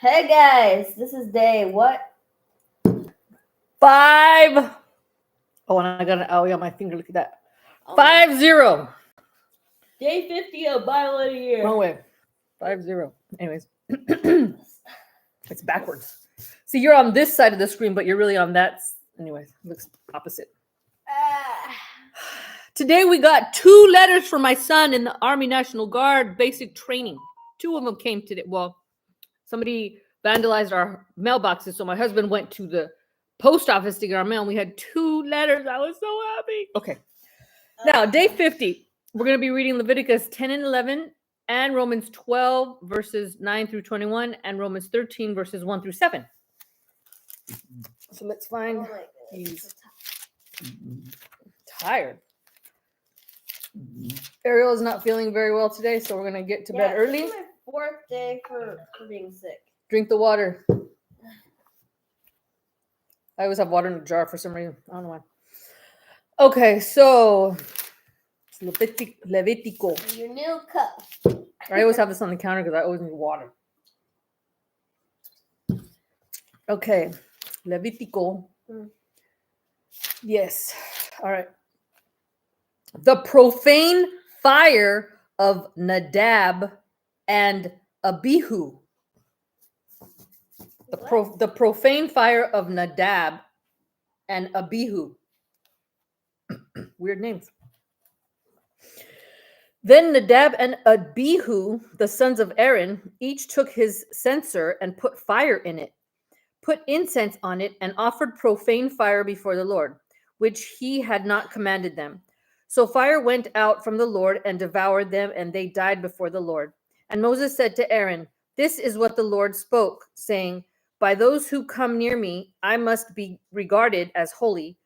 Hey guys, this is day what? 5. Oh, and I got an owie on my finger. Look at that. 5-0. Day 50 of Bible in a year. Wrong way. 5-0. Anyways, it's backwards. See, you're on this side of the screen, but you're really on that. Anyways, looks opposite. Today we got 2 letters from my son in the Army National Guard basic training. 2 of them came today. Well, somebody vandalized our mailboxes, so my husband went to the post office to get our mail, and we had 2 letters. I was so happy. Okay. Now, day 50, we're going to be reading Leviticus 10 and 11 and Romans 12, verses 9 through 21, and Romans 13, verses 1 through 7. So let's find these. Tired. Ariel is not feeling very well today, so we're going to get to bed early. This is my 4th day for being sick. Drink the water. I always have water in a jar for some reason. I don't know why. Okay, so Levitico. Your new cup. I always have this on the counter because I always need water. Okay, Levitico. Yes. All right. The profane fire of Nadab and Abihu. The profane fire of Nadab and Abihu. Weird names. Then Nadab and Abihu, the sons of Aaron, each took his censer and put fire in it, put incense on it, and offered profane fire before the Lord, which he had not commanded them. So fire went out from the Lord and devoured them, and they died before the Lord. And Moses said to Aaron, "This is what the Lord spoke, saying, by those who come near me, I must be regarded as holy,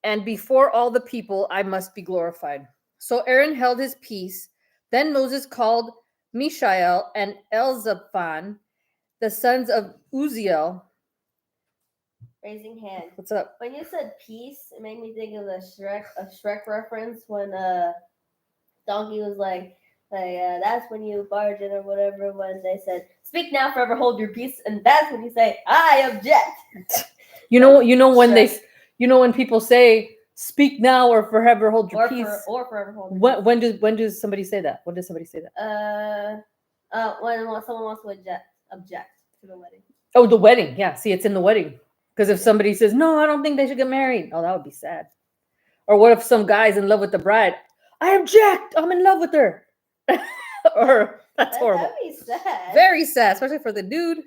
and before all the people, I must be glorified." So Aaron held his peace. Then Moses called Mishael and Elzaphan, the sons of Uzziel. Raising hand. What's up? When you said peace, it made me think of a Shrek reference when Donkey was like that's when you barge in or whatever, when they said, "Speak now, forever hold your peace," and that's when you say, "I object." You know when people say, "Speak now or forever hold your peace," or forever hold your peace. When does somebody say that? When does somebody say that? When someone wants to object to the wedding. Oh, the wedding. Yeah. See, it's in the wedding. Because if somebody says, "No, I don't think they should get married," oh, that would be sad. Or what if some guy's in love with the bride? "I object. I'm in love with her." Or that's horrible. That'd be sad. Very sad, especially for the dude.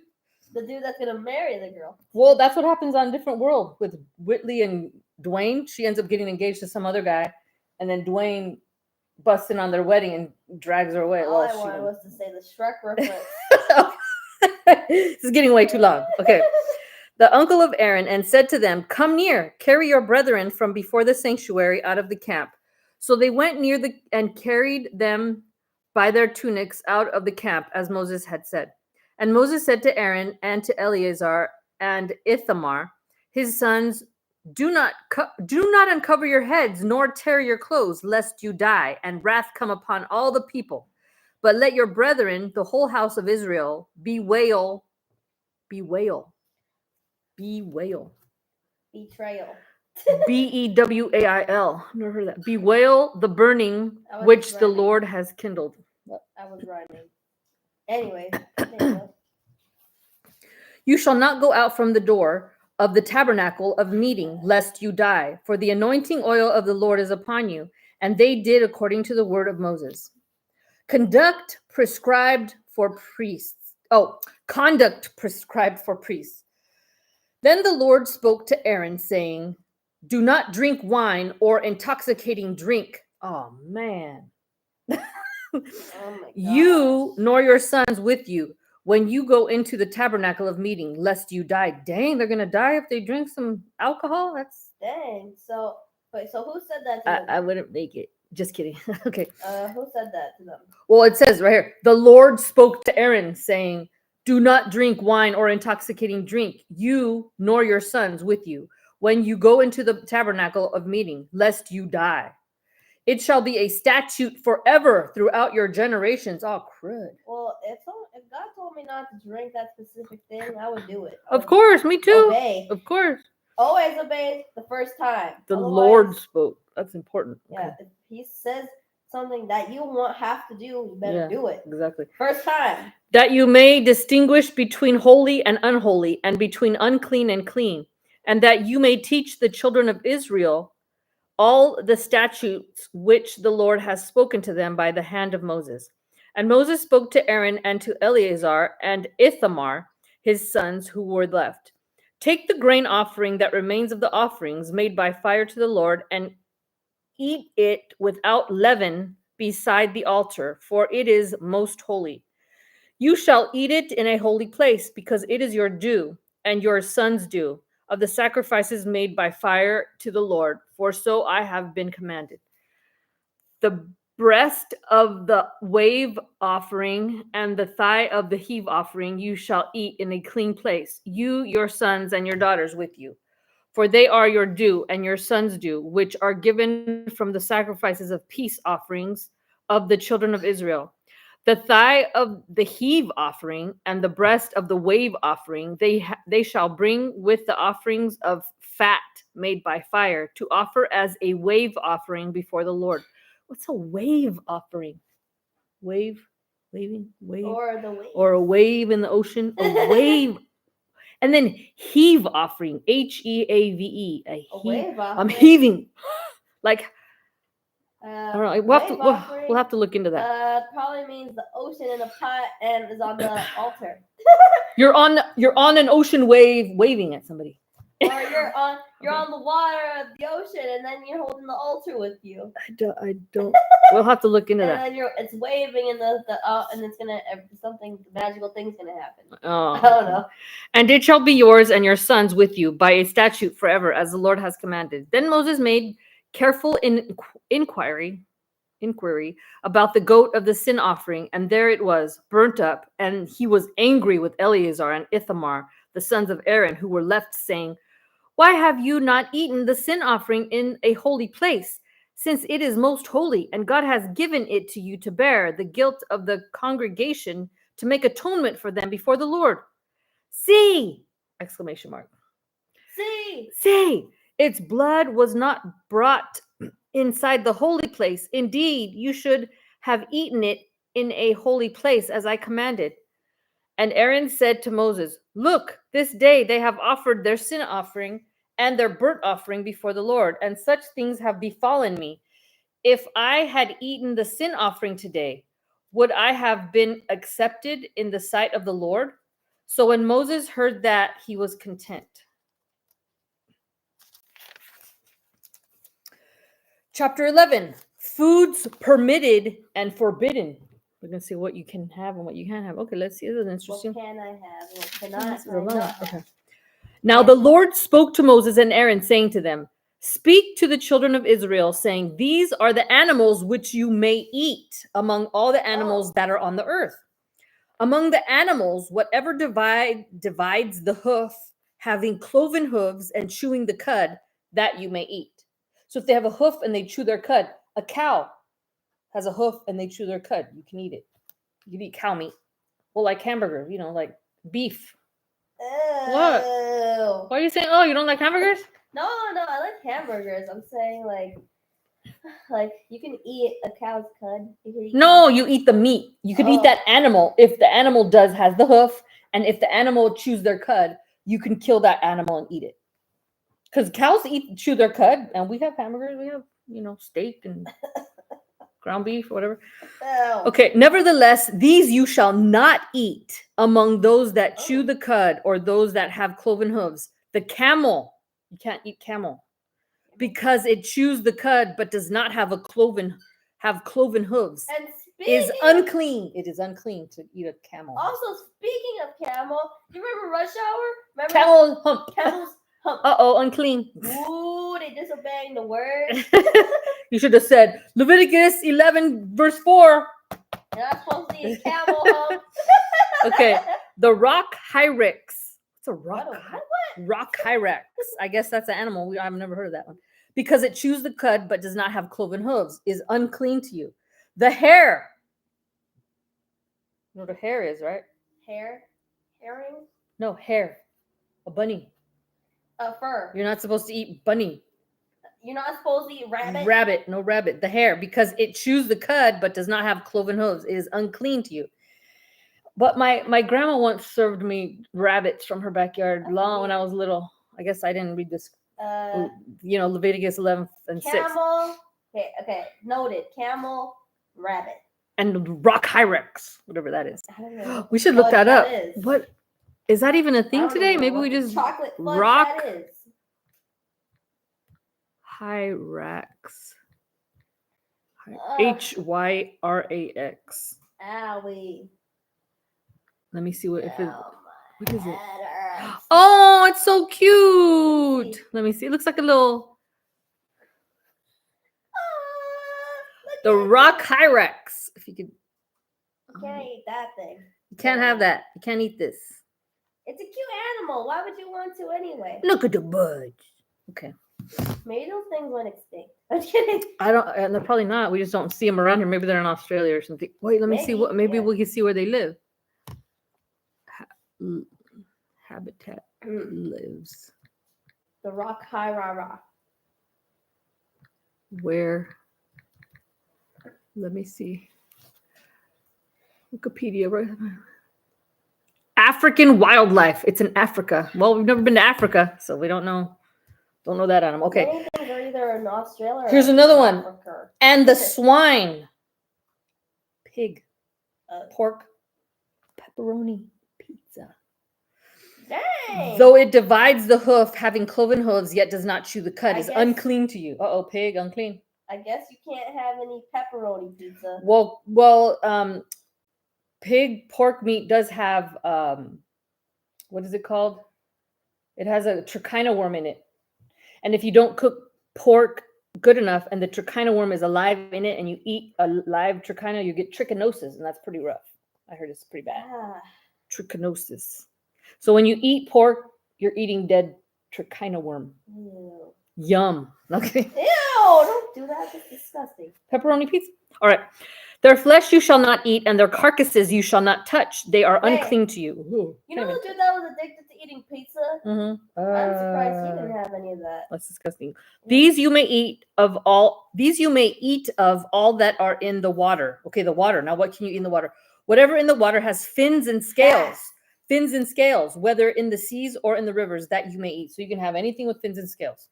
The dude that's gonna marry the girl. Well, that's what happens on Different World with Whitley and Dwayne. She ends up getting engaged to some other guy, and then Dwayne busts in on their wedding and drags her away. All I wanted was to say the Shrek reference. This is getting way too long. Okay. The uncle of Aaron and said to them, "Come near, carry your brethren from before the sanctuary out of the camp." So they went near and carried them by their tunics out of the camp, as Moses had said. And Moses said to Aaron and to Eleazar and Ithamar, his sons, do not uncover your heads, nor tear your clothes, lest you die, and wrath come upon all the people. But let your brethren, the whole house of Israel, bewail. Betrayal. Bewail. Never heard that. Bewail the burning which the Lord has kindled. I was rhyming. Anyway. You shall not go out from the door of the tabernacle of meeting, lest you die, for the anointing oil of the Lord is upon you. And they did according to the word of Moses. Conduct prescribed for priests. Then the Lord spoke to Aaron, saying, "Do not drink wine or intoxicating drink." Oh, man. You nor your sons with you when you go into the tabernacle of meeting, lest you die. Dang, they're going to die if they drink some alcohol? That's... Dang. So who said that to them? I wouldn't make it. Just kidding. Okay. Who said that to them? Well, it says right here, the Lord spoke to Aaron, saying, "Do not drink wine or intoxicating drink, you nor your sons with you, when you go into the tabernacle of meeting, lest you die. It shall be a statute forever throughout your generations. Oh, crud. Well, if God told me not to drink that specific thing, I would do it. I Of would course, me too. obey. Of course. Always obey the first time. The Otherwise, Lord spoke. That's important. Yeah, Okay. if He says something that you won't have to do, you better Yeah. do it. Exactly. First time. That you may distinguish between holy and unholy, and between unclean and clean, and that you may teach the children of Israel all the statutes which the Lord has spoken to them by the hand of Moses. And Moses spoke to Aaron and to Eleazar and Ithamar, his sons who were left. Take the grain offering that remains of the offerings made by fire to the Lord, and eat it without leaven beside the altar, for it is most holy. You shall eat it in a holy place, because it is your due and your son's due of the sacrifices made by fire to the Lord, for so I have been commanded. The breast of the wave offering and the thigh of the heave offering you shall eat in a clean place, you, your sons, and your daughters with you. For they are your due and your sons' due, which are given from the sacrifices of peace offerings of the children of Israel. The thigh of the heave offering and the breast of the wave offering they shall bring with the offerings of fat made by fire to offer as a wave offering before the Lord. What's a wave offering? Wave, waving, wave, Or the way. or a wave in the ocean? A wave. And then heave offering, Heave. A Heave. wave offering. I'm heaving. Like, I don't know. Wave offering, We'll have to look into that. probably means the ocean in a pot and is on the altar. You're on an ocean wave waving at somebody. Or you're on the water of the ocean and then you're holding the altar with you. I don't. We'll have to look into And that. then it's waving and and it's gonna something magical thing's gonna happen. Oh. I don't know. And it shall be yours and your sons with you by a statute forever, as the Lord has commanded. Then Moses made careful inquiry about the goat of the sin offering, and there it was, burnt up. And he was angry with Eleazar and Ithamar, the sons of Aaron, who were left, saying, Why have you not eaten the sin offering in a holy place, since it is most holy, and God has given it to you to bear the guilt of the congregation, to make atonement for them before the Lord? See! Exclamation mark. See! Its blood was not brought inside the holy place. Indeed, you should have eaten it in a holy place, as I commanded. And Aaron said to Moses, Look, this day they have offered their sin offering and their burnt offering before the Lord, and such things have befallen me. If I had eaten the sin offering today, would I have been accepted in the sight of the Lord? So when Moses heard that, he was content. Chapter 11, foods permitted and forbidden. We're going to see what you can have and what you can't have. Okay, let's see. This is interesting. What can I have? What cannot This is I a lot. not Okay. have? Now the Lord spoke to Moses and Aaron, saying to them, Speak to the children of Israel, saying, These are the animals which you may eat among all the animals that are on the earth. Among the animals, whatever divides the hoof, having cloven hooves and chewing the cud, that you may eat. So if they have a hoof and they chew their cud, a cow has a hoof and they chew their cud, you can eat it. You can eat cow meat. Well, like hamburger, like beef. Ew. What? Why are you saying, oh, you don't like hamburgers? No, I like hamburgers. I'm saying like you can eat a cow's cud. No, you eat the meat. You can eat that animal if the animal has the hoof, and if the animal chews their cud, you can kill that animal and eat it. Because cows chew their cud, and we have hamburgers. We have steak and ground beef or whatever. Ew. Okay, nevertheless, these you shall not eat among those that chew the cud or those that have cloven hooves. The camel, you can't eat camel because it chews the cud but does not have cloven hooves. And Is unclean. It is unclean to eat a camel. Also, speaking of camel, do you remember Rush Hour? Remember Camel hump. Camel's hump. Unclean. Ooh, they disobeying the word. You should have said Leviticus 11 verse 4. You're not supposed to eat camel hump. Okay, the rock hyrax. What's a rock? What? Rock hyrax. I guess that's an animal. I've never heard of that one. because it chews the cud but does not have cloven hooves, is unclean to you. The hare. You know what a hare is, right? Herring? No, hare. A bunny. A fur. You're not supposed to eat bunny. You're not supposed to eat rabbit? Rabbit, no rabbit. The hare, because it chews the cud but does not have cloven hooves. It is unclean to you. But my grandma once served me rabbits from her backyard long when I was little. I guess I didn't read this. Leviticus 11 and 6. Camel. Okay. Noted. Camel, rabbit. And rock hyrax, whatever that is. I don't know. We should look that up. Is. What is that even a I thing don't today? even know Maybe what we the just chocolate fudge rock that is. hyrax. Ugh. Hyrax. Owie. Let me see what if it. What is it? Hurts. Oh, it's so cute. Let me see. It looks like a little. The rock hyrax. If you could. You can't eat that thing. You can't have that. You can't eat this. It's a cute animal. Why would you want to anyway? Look at the budge. Okay. Maybe those things went extinct. I'm kidding. I don't. And they're probably not. We just don't see them around here. Maybe they're in Australia or something. Wait, let me see what. Maybe we can see where they live. Habitat lives. The rock hyrax. Where? Let me see. Wikipedia, right? African wildlife. It's in Africa. Well, we've never been to Africa, so we don't know. Don't know that animal. Okay. Many things are either in Australia or Here's another one. Africa. And the swine. Pig. Pork. Pepperoni. Pizza. Dang. Though it divides the hoof, having cloven hooves, yet does not chew the cud, is guess- unclean to you. Uh-oh, pig, unclean. I guess you can't have any pepperoni pizza. Well, pig pork meat does have what is it called? It has a trichina worm in it. And if you don't cook pork good enough and the trichina worm is alive in it and you eat a live trichina, you get trichinosis, and that's pretty rough. I heard it's pretty bad. Trichinosis. So when you eat pork, you're eating dead trichina worm. Ew. Yum. Okay. Ew, don't do that. That's disgusting. Pepperoni pizza. All right. Their flesh you shall not eat, and their carcasses you shall not touch. They are Hey. unclean to you. Ooh, You know the dude that was addicted to eating pizza? Mm-hmm. I'm surprised he didn't have any of that. That's disgusting. These you may eat of all. These you may eat of all that are in the water. Okay, the water. Now, what can you eat in the water? Whatever in the water has fins and scales. Fins and scales, whether in the seas or in the rivers, that you may eat. So you can have anything with fins and scales.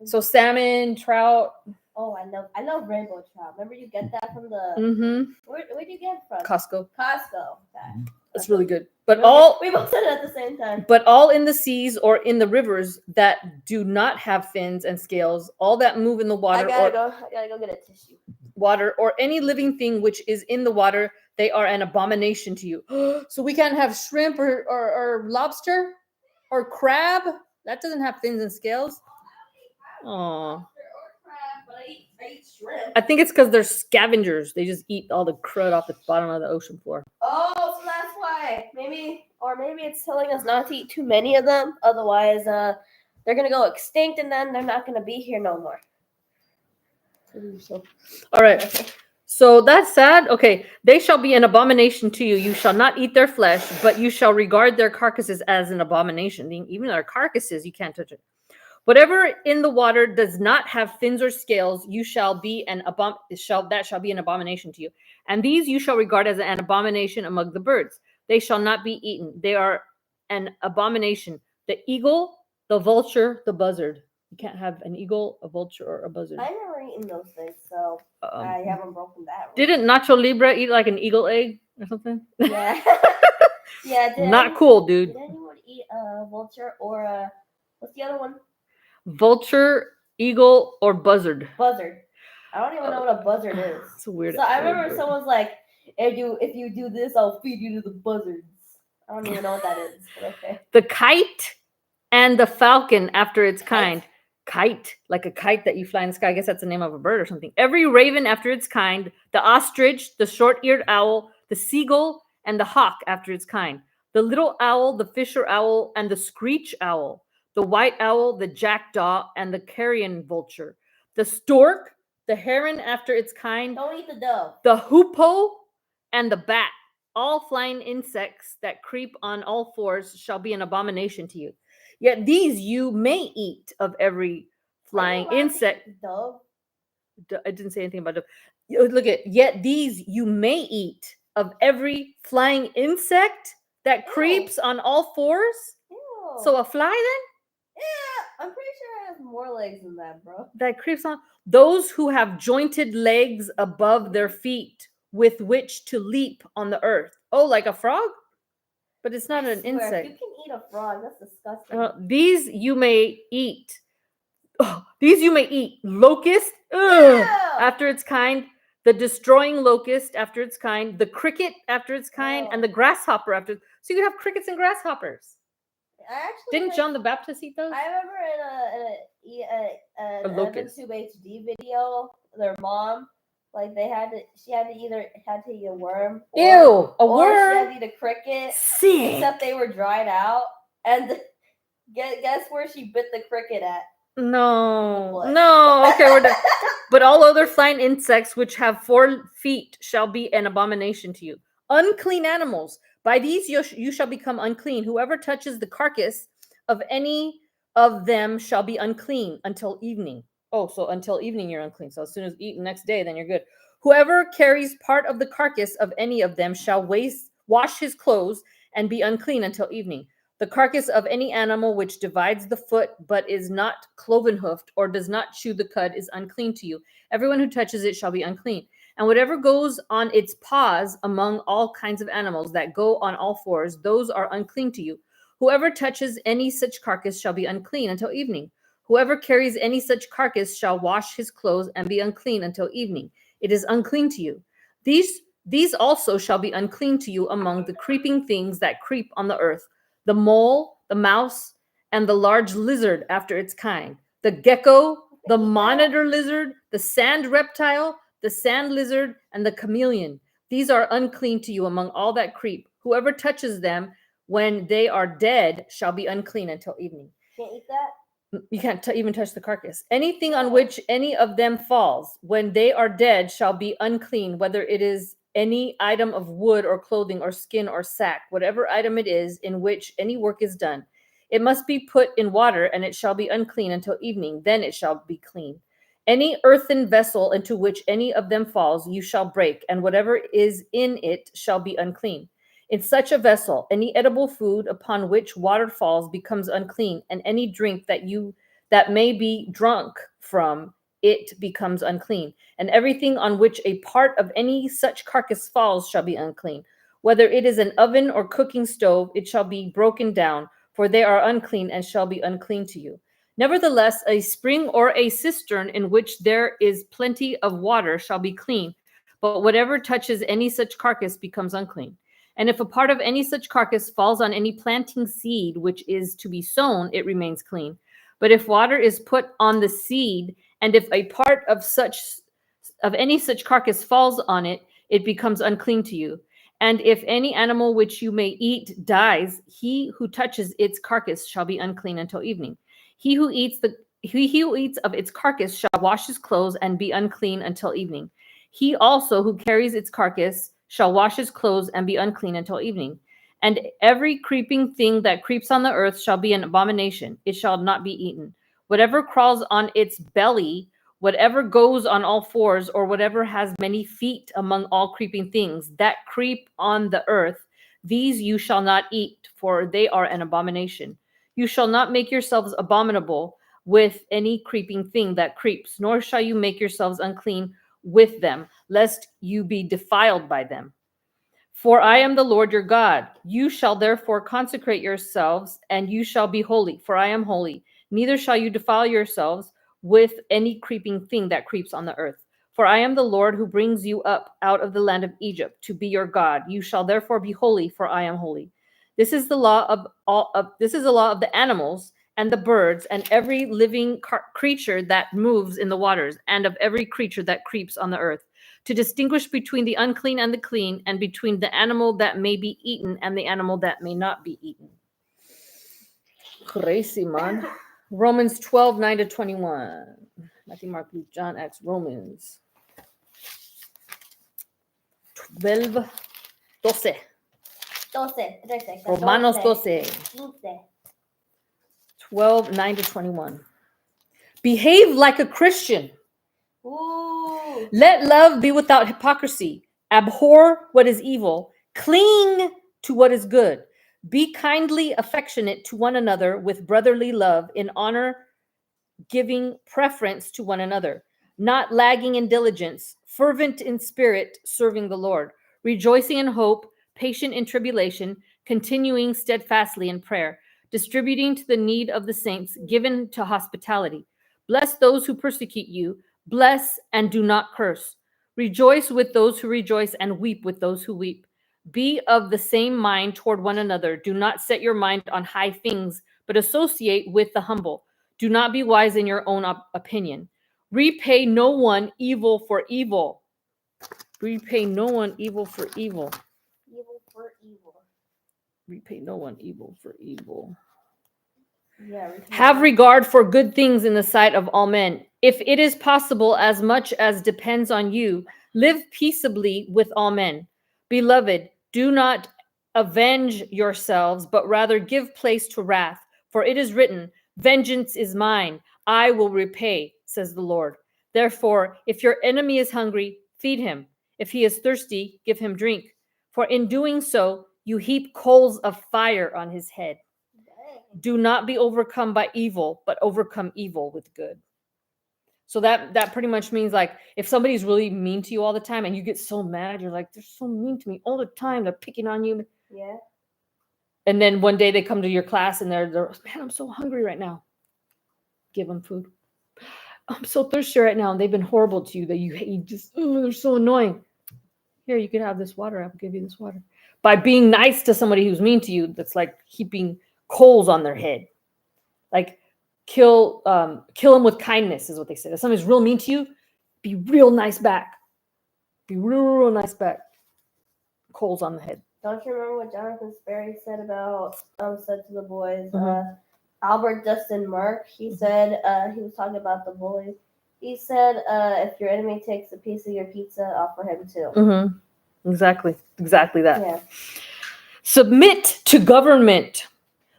So salmon, trout. Oh, I love rainbow trout. Remember you get that from the Mm-hmm. where'd you get it from? Costco. Costco. Okay. That's really good. But We both said it at the same time. But all in the seas or in the rivers that do not have fins and scales, all that move in the water, I gotta go get a tissue. Water, or any living thing which is in the water, they are an abomination to you. So we can't have shrimp or lobster or crab. That doesn't have fins and scales. Oh. I eat shrimp. I think it's because they're scavengers. They just eat all the crud off the bottom of the ocean floor. Oh, so that's why. Maybe it's telling us not to eat too many of them. Otherwise, they're gonna go extinct, and then they're not gonna be here no more. All right. So that's sad. Okay. They shall be an abomination to you. You shall not eat their flesh, but you shall regard their carcasses as an abomination. Even their carcasses, you can't touch it. Whatever in the water does not have fins or scales, you shall be that shall be an abomination to you. And these you shall regard as an abomination among the birds. They shall not be eaten. They are an abomination. The eagle, the vulture, the buzzard. You can't have an eagle, a vulture, or a buzzard. I've never eaten those things, so I haven't broken that rule. Didn't Nacho Libre eat like an eagle egg or something? Yeah. Yeah. Not cool, dude. Did anyone eat a vulture or a what's the other one? Vulture, eagle, or buzzard. Buzzard. I don't even know what a buzzard is. It's a weird. So I remember someone's like, if you do this, I'll feed you to the buzzards. I don't even know what that is. But okay. The kite and the falcon after its kind. Kite, like a kite that you fly in the sky. I guess that's the name of a bird or something. Every raven after its kind. The ostrich, the short-eared owl, the seagull, and the hawk after its kind. The little owl, the fisher owl, and the screech owl. the white owl, the jackdaw, and the carrion vulture, the stork, the heron after its kind, Don't eat the dove. the hoopoe, and the bat. All flying insects that creep on all fours shall be an abomination to you. Yet these you may eat of every flying Are you allowed to insect. eat dove? I didn't say anything about it. Look at, yet these you may eat of every flying insect that Ew. creeps on all fours. Ew. So a fly then yeah, I'm pretty sure it has more legs than that, bro. that creeps on those who have jointed legs above their feet with which to leap on the earth. Oh, like a frog? But it's not I an swear, insect. if you can eat a frog, that's disgusting. These you may eat. Oh, these you may eat. Locust, Ew. after its kind, the destroying locust after its kind, the cricket after its kind, and the grasshopper after. So you could have crickets and grasshoppers. I actually Didn't like, John the Baptist eat those? I remember in A an locust. EvanTube HD video, their mom, like she had to eat a worm. Ew, a or she had worm. to eat a cricket. Sick. Except they were dried out, and guess where she bit the cricket at? No, What? no. Okay, we're done. But all other flying insects which have 4 feet shall be an abomination to you. Unclean animals. By these you shall become unclean. Whoever touches the carcass of any of them shall be unclean until evening. Oh, so until evening you're unclean. So as soon as you eat the next day, then you're good. Whoever carries part of the carcass of any of them shall wash his clothes and be unclean until evening. The carcass of any animal which divides the foot but is not cloven hoofed or does not chew the cud is unclean to you. Everyone who touches it shall be unclean. And whatever goes on its paws among all kinds of animals that go on all fours, those are unclean to you. Whoever touches any such carcass shall be unclean until evening. Whoever carries any such carcass shall wash his clothes and be unclean until evening. It is unclean to you. These also shall be unclean to you among the creeping things that creep on the earth: the mole, the mouse, and the large lizard after its kind, the gecko, the monitor lizard, the sand reptile, the sand lizard, and the chameleon. These are unclean to you among all that creep. Whoever touches them when they are dead shall be unclean until evening. Can't eat that. You can't even touch the carcass. Anything on which any of them falls when they are dead shall be unclean, whether it is any item of wood or clothing or skin or sack, whatever item it is in which any work is done. It must be put in water, and it shall be unclean until evening. Then it shall be clean. Any earthen vessel into which any of them falls, you shall break, and whatever is in it shall be unclean. In such a vessel, any edible food upon which water falls becomes unclean, and any drink that may be drunk from it becomes unclean. And everything on which a part of any such carcass falls shall be unclean. Whether it is an oven or cooking stove, it shall be broken down, for they are unclean and shall be unclean to you. Nevertheless, a spring or a cistern in which there is plenty of water shall be clean, but whatever touches any such carcass becomes unclean. And if a part of any such carcass falls on any planting seed which is to be sown, it remains clean. But if water is put on the seed, and if a part of any such carcass falls on it, it becomes unclean to you. And if any animal which you may eat dies, he who touches its carcass shall be unclean until evening. He who eats of its carcass shall wash his clothes and be unclean until evening. He also who carries its carcass shall wash his clothes and be unclean until evening. And every creeping thing that creeps on the earth shall be an abomination. It shall not be eaten. Whatever crawls on its belly, whatever goes on all fours, or whatever has many feet among all creeping things that creep on the earth, these you shall not eat, for they are an abomination. You shall not make yourselves abominable with any creeping thing that creeps, nor shall you make yourselves unclean with them, lest you be defiled by them. For I am the Lord your God. You shall therefore consecrate yourselves, and you shall be holy, for I am holy. Neither shall you defile yourselves with any creeping thing that creeps on the earth. For I am the Lord who brings you up out of the land of Egypt to be your God. You shall therefore be holy, for I am holy. This is the law of the animals and the birds and every living creature that moves in the waters, and of every creature that creeps on the earth, to distinguish between the unclean and the clean, and between the animal that may be eaten and the animal that may not be eaten. Crazy, man. Romans 12, 9 to 21. Matthew, Mark, Luke, John, Acts, Romans 12, 12. 13, Romanos 12. 15. 12, 9 to 21. Behave like a Christian. Ooh. Let love be without hypocrisy. Abhor what is evil. Cling to what is good. Be kindly affectionate to one another with brotherly love, in honor, giving preference to one another, not lagging in diligence, fervent in spirit, serving the Lord, rejoicing in hope, patient in tribulation, continuing steadfastly in prayer, distributing to the need of the saints, given to hospitality. Bless those who persecute you, bless and do not curse. Rejoice with those who rejoice and weep with those who weep. Be of the same mind toward one another. Do not set your mind on high things, but associate with the humble. Do not be wise in your own opinion. Repay no one evil for evil. Repay no one evil for evil. Evil for evil. Repay no one evil for evil. Yeah. Have regard for good things in the sight of all men. If it is possible, as much as depends on you, live peaceably with all men. Beloved, do not avenge yourselves, but rather give place to wrath. For it is written, vengeance is mine, I will repay, says the Lord. Therefore, if your enemy is hungry, feed him. If he is thirsty, give him drink. For in doing so, you heap coals of fire on his head. Do not be overcome by evil, but overcome evil with good. So that pretty much means, like, if somebody's really mean to you all the time and you get so mad, you're like, they're so mean to me all the time, they're picking on you. Yeah. And then one day they come to your class and they're man, I'm so hungry right now. Give them food. I'm so thirsty right now, and they've been horrible to you that you just, they're so annoying. Here, you can have this water. I'll give you this water. By being nice to somebody who's mean to you, that's like heaping coals on their head. Like, kill them with kindness is what they say. If somebody's real mean to you, be real nice back. Be real nice back. Coals on the head. Don't you remember what Jonathan Sperry said said to the boys? Mhm. Albert Dustin Mark, he said, he was talking about the bullies. He said, if your enemy takes a piece of your pizza, offer him too. Mm-hmm. Exactly that. Yeah. Submit to government.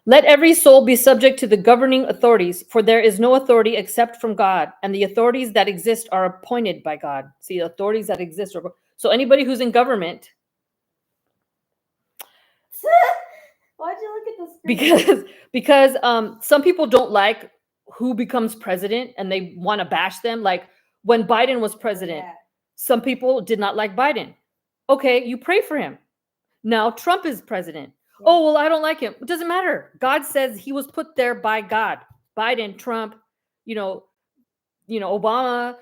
Let every soul be subject to the governing authorities, for there is no authority except from God, and the authorities that exist are appointed by God. See, authorities that exist are, so anybody who's in government. Why'd you look at the screen? Because some people don't like who becomes president and they want to bash them. Like when Biden was president, some people did not like Biden. Okay, you pray for him. Now Trump is president. Yeah. Oh, well, I don't like him. It doesn't matter. God says he was put there by God. Biden, Trump, Obama,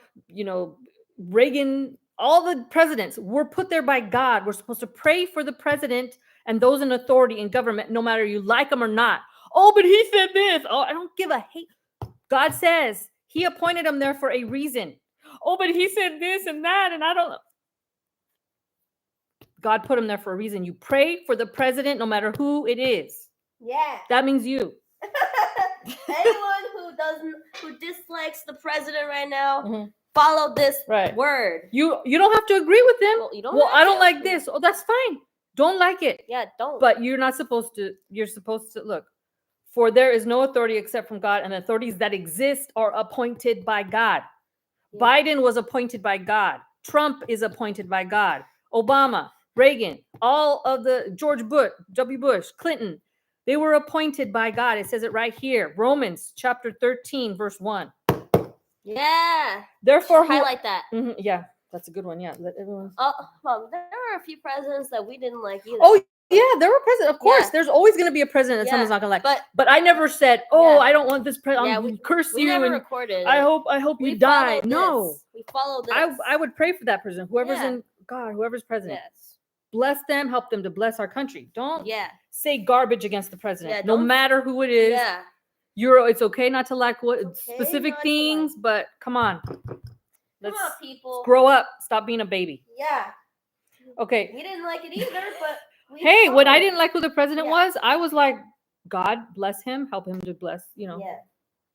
Reagan, all the presidents were put there by God. We're supposed to pray for the president and those in authority in government, no matter you like them or not. Oh, but he said this. Oh, I don't give a hate. God says he appointed them there for a reason. Oh, but he said this and that, and I don't know. God put him there for a reason. You pray for the president, no matter who it is. Yeah. That means you. Anyone who dislikes the president right now, follow this word. You don't have to agree with them. Well, I don't like this. Oh, that's fine. Don't like it. Yeah, don't. But you're not supposed to. You're supposed to look. For there is no authority except from God, and the authorities that exist are appointed by God. Yeah. Biden was appointed by God. Trump is appointed by God. Obama, Reagan, all of the George Bush, W. Bush, Clinton, they were appointed by God. It says it right here. Romans chapter 13, verse 1. Yeah. Therefore, highlight that. Yeah, that's a good one. Yeah. Let everyone. Well, there were a few presidents that we didn't like either. Oh, yeah, there were presidents. Of course, there's always going to be a president that someone's not going to like. But I never said, I don't want this president. I'm curse you. Never recorded. I hope you die. No. We follow this. I would pray for that president. Whoever's in God, whoever's president. Yes. Bless them, help them to bless our country. Don't say garbage against the president. No matter who it is. Yeah. It's okay not to like specific things, but come on. Come on, people. Grow up. Stop being a baby. Yeah. Okay. We didn't like it either, but when I didn't like who the president was, I was like, God bless him, help him to bless, Yeah.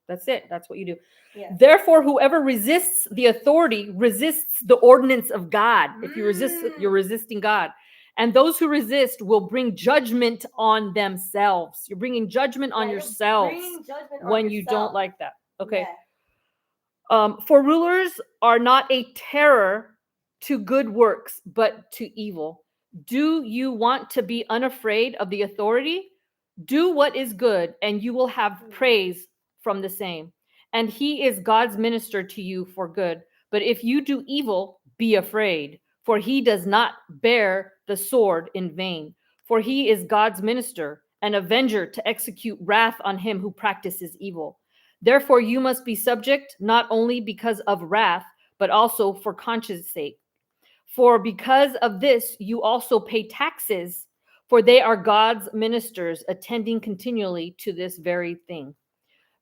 that's it. That's what you do. Yeah. Therefore, whoever resists the authority resists the ordinance of God. If you resist, you're resisting God. And those who resist will bring judgment on themselves. You're bringing judgment on Yeah, you're yourselves bringing judgment on when you don't yourself. like that. Okay. Yeah. For rulers are not a terror to good works, but to evil. Do you want to be unafraid of the authority? Do what is good, and you will have praise from the same. And he is God's minister to you for good. But if you do evil, be afraid, for he does not bear the sword in vain. For he is God's minister, an avenger to execute wrath on him who practices evil. Therefore, you must be subject, not only because of wrath, but also for conscience sake. For because of this, you also pay taxes, for they are God's ministers, attending continually to this very thing.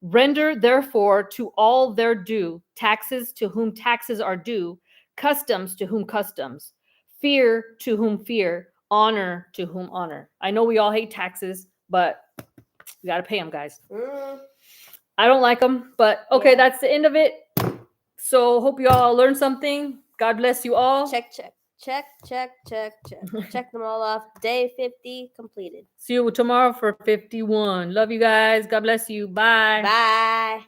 Render, therefore, to all their due, taxes to whom taxes are due, customs to whom customs, fear to whom fear, honor to whom honor. I know we all hate taxes, but we got to pay them, guys. I don't like them, but okay, Yeah. that's the end of it. So hope you all learned something. God bless you all. Check. Check them all off. Day 50 completed. See you tomorrow for 51. Love you guys. God bless you. Bye. Bye.